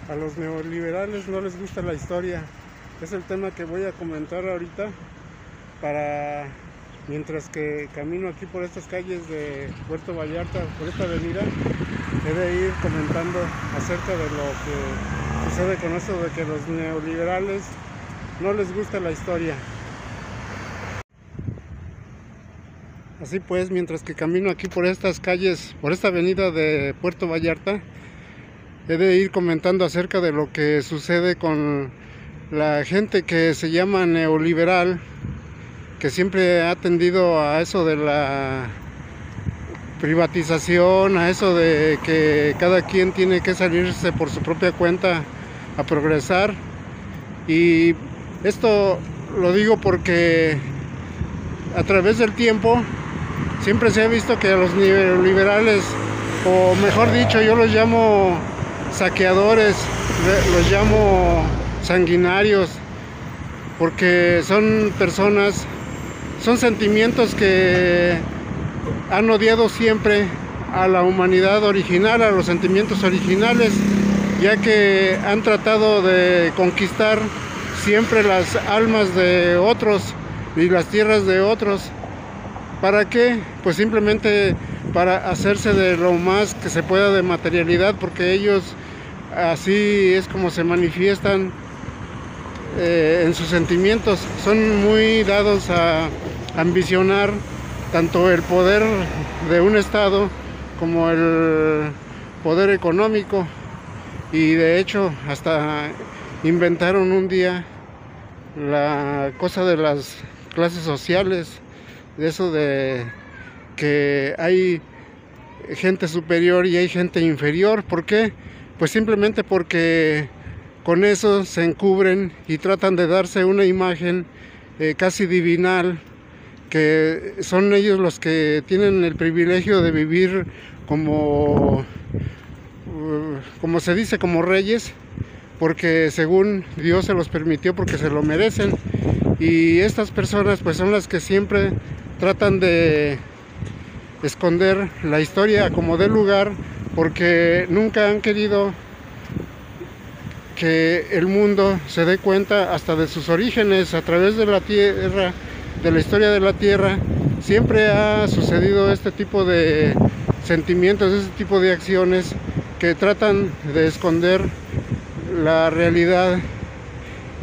A los neoliberales no les gusta la historia. Es el tema que voy a comentar ahorita para mientras que camino aquí por estas calles de Puerto Vallarta, por esta avenida, he de ir comentando acerca de lo que sucede con esto de que los neoliberales no les gusta la historia. Así pues, mientras que camino aquí por estas calles, por esta avenida de Puerto Vallarta, he de ir comentando acerca de lo que sucede con la gente que se llama neoliberal, que siempre ha tendido a eso de la privatización, a eso de que cada quien tiene que salirse por su propia cuenta a progresar. Y esto lo digo porque a través del tiempo siempre se ha visto que a los neoliberales, o mejor dicho, yo los llamo saqueadores, los llamo sanguinarios, porque son personas, son sentimientos que han odiado siempre a la humanidad original, a los sentimientos originales, ya que han tratado de conquistar siempre las almas de otros y las tierras de otros. ¿Para qué? Pues simplemente para hacerse de lo más que se pueda de materialidad, porque ellos así es como se manifiestan en sus sentimientos. Son muy dados a ambicionar tanto el poder de un estado como el poder económico, y de hecho hasta inventaron un día la cosa de las clases sociales, de eso de que hay gente superior y hay gente inferior. ¿Por qué? Pues simplemente porque con eso se encubren y tratan de darse una imagen casi divinal, que son ellos los que tienen el privilegio de vivir como se dice, como reyes, porque según Dios se los permitió, porque se lo merecen. Y estas personas pues son las que siempre tratan de esconder la historia como dé lugar, porque nunca han querido que el mundo se dé cuenta hasta de sus orígenes. A través de la tierra, de la historia de la tierra, siempre ha sucedido este tipo de sentimientos, este tipo de acciones que tratan de esconder la realidad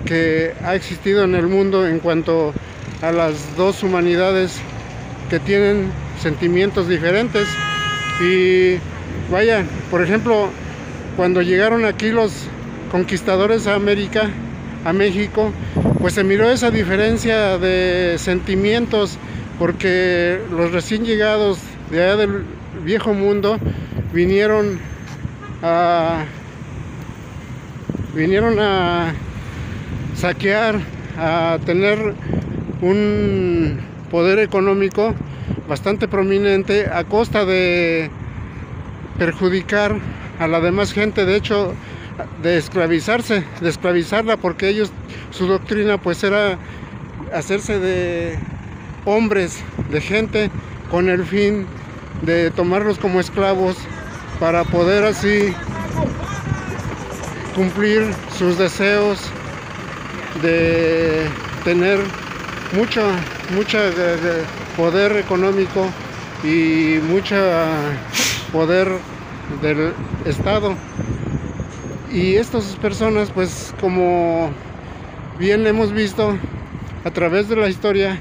que ha existido en el mundo en cuanto a las dos humanidades que tienen sentimientos diferentes. Y vaya, por ejemplo, cuando llegaron aquí los conquistadores a América, a México, pues se miró esa diferencia de sentimientos, porque los recién llegados de allá del viejo mundo vinieron a saquear, a tener un poder económico bastante prominente a costa de perjudicar a la demás gente, de hecho de esclavizarla, porque ellos, su doctrina pues era hacerse de hombres, de gente, con el fin de tomarlos como esclavos para poder así cumplir sus deseos de tener mucho poder económico y mucho poder del Estado. Y estas personas, pues como bien hemos visto a través de la historia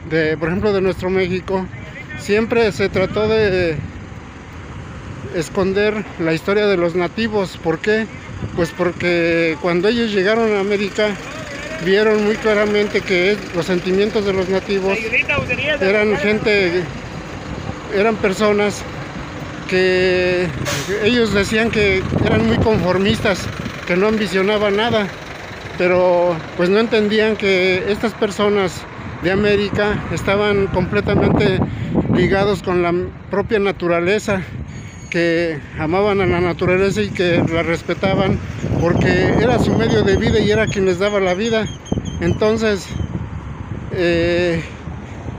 de, por ejemplo, de nuestro México, siempre se trató de esconder la historia de los nativos. ¿Por qué? Pues porque cuando ellos llegaron a América vieron muy claramente que los sentimientos de los nativos eran personas que ellos decían que eran muy conformistas, que no ambicionaban nada, pero pues no entendían que estas personas de América estaban completamente ligados con la propia naturaleza, que amaban a la naturaleza y que la respetaban porque era su medio de vida y era quien les daba la vida. Entonces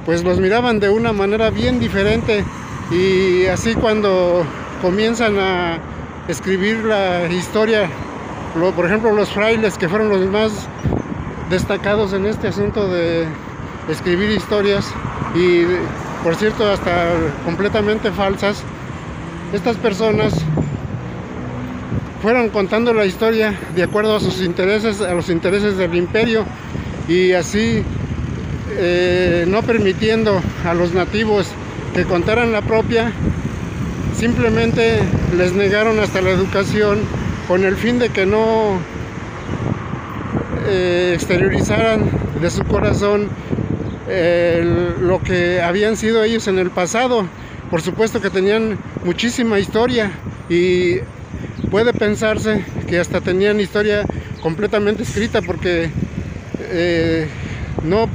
pues los miraban de una manera bien diferente, y así cuando comienzan a escribir la historia. Por ejemplo, los frailes, que fueron los más destacados en este asunto de escribir historias, y por cierto hasta completamente falsas. Estas personas fueron contando la historia de acuerdo a sus intereses, a los intereses del imperio, y así no permitiendo a los nativos que contaran la propia. Simplemente les negaron hasta la educación, con el fin de que no exteriorizaran de su corazón lo que habían sido ellos en el pasado. Por supuesto que tenían muchísima historia, y puede pensarse que hasta tenían historia completamente escrita, porque no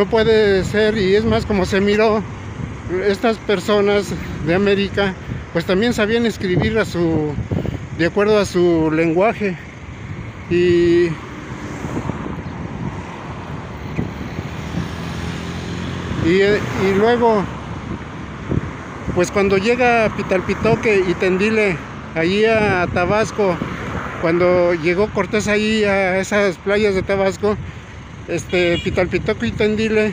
puede ser, y es más como se miró. Estas personas de América pues también sabían escribir de acuerdo a su lenguaje, y luego pues cuando llega Pitalpitoque y Tendile allí a Tabasco, cuando llegó Cortés ahí a esas playas de Tabasco, Pitalpitoque y Tendile,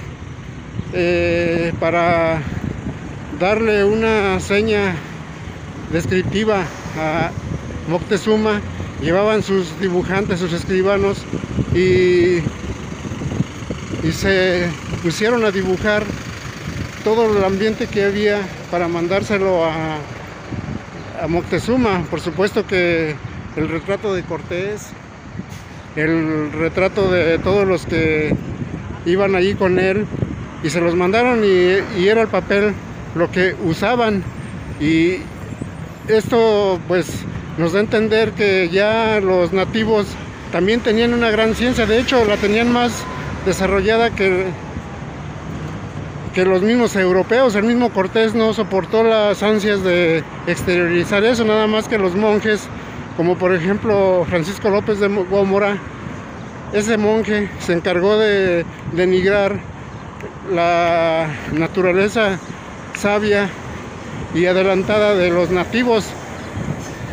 para darle una seña descriptiva a Moctezuma, llevaban sus dibujantes, sus escribanos, y se pusieron a dibujar todo el ambiente que había para mandárselo a Moctezuma. Por supuesto que el retrato de Cortés, el retrato de todos los que iban allí con él, y se los mandaron, y era el papel lo que usaban. Y esto pues nos da a entender que ya los nativos también tenían una gran ciencia. De hecho la tenían más desarrollada que los mismos europeos. El mismo Cortés no soportó las ansias de exteriorizar eso, nada más que los monjes, como por ejemplo Francisco López de Gómora. Ese monje se encargó de denigrar la naturaleza sabia y adelantada de los nativos.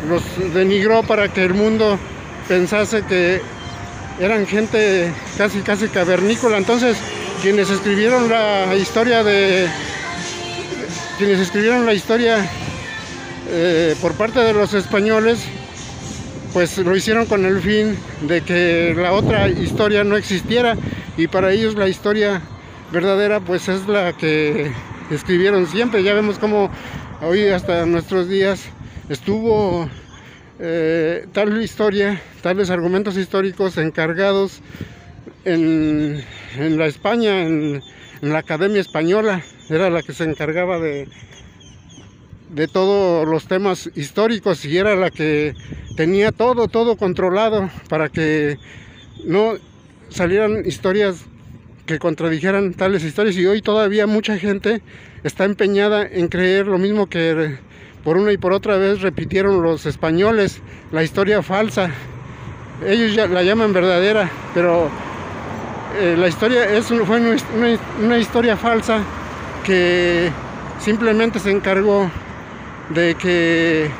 Los denigró para que el mundo pensase que eran gente casi cavernícola. Entonces quienes escribieron la historia por parte de los españoles, pues lo hicieron con el fin de que la otra historia no existiera, y para ellos la historia verdadera pues es la que escribieron siempre. Ya vemos cómo hoy hasta nuestros días estuvo tal historia, tales argumentos históricos encargados en la España, en la Academia Española. Era la que se encargaba de todos los temas históricos, y era la que tenía todo controlado para que no salieran historias que contradijeran tales historias. Y hoy todavía mucha gente está empeñada en creer lo mismo que por una y por otra vez repitieron los españoles, la historia falsa. Ellos ya la llaman verdadera, pero la historia fue una historia falsa que simplemente se encargó de que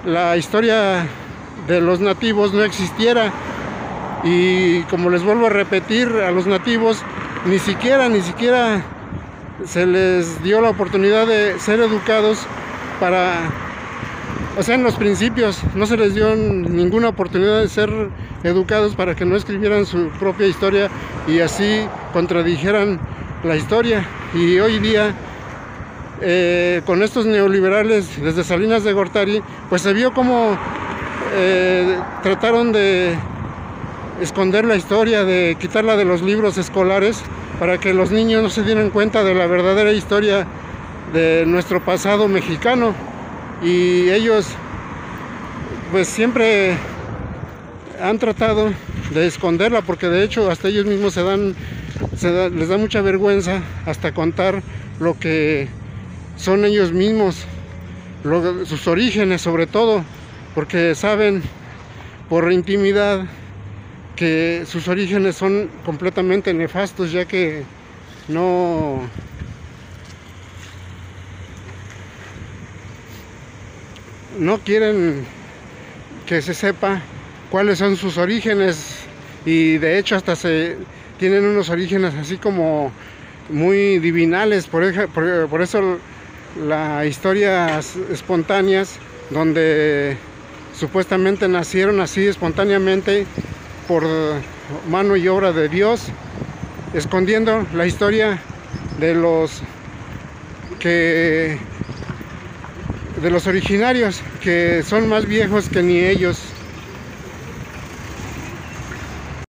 la historia de los nativos no existiera. Y como les vuelvo a repetir, a los nativos ni siquiera se les dio la oportunidad de ser educados en los principios no se les dio ninguna oportunidad de ser educados para que no escribieran su propia historia y así contradijeran la historia. Y hoy día con estos neoliberales desde Salinas de Gortari, pues se vio como trataron de esconder la historia, de quitarla de los libros escolares para que los niños no se dieran cuenta de la verdadera historia de nuestro pasado mexicano. Y ellos pues siempre han tratado de esconderla, porque de hecho hasta ellos mismos les da mucha vergüenza hasta contar lo que son ellos mismos, sus orígenes sobre todo, porque saben por intimidad que sus orígenes son completamente nefastos, ya que no quieren que se sepa cuáles son sus orígenes, y de hecho hasta tienen unos orígenes así como muy divinales. Por eso las historias espontáneas, donde supuestamente nacieron así espontáneamente por mano y obra de Dios, escondiendo la historia de los originarios, que son más viejos que ni ellos.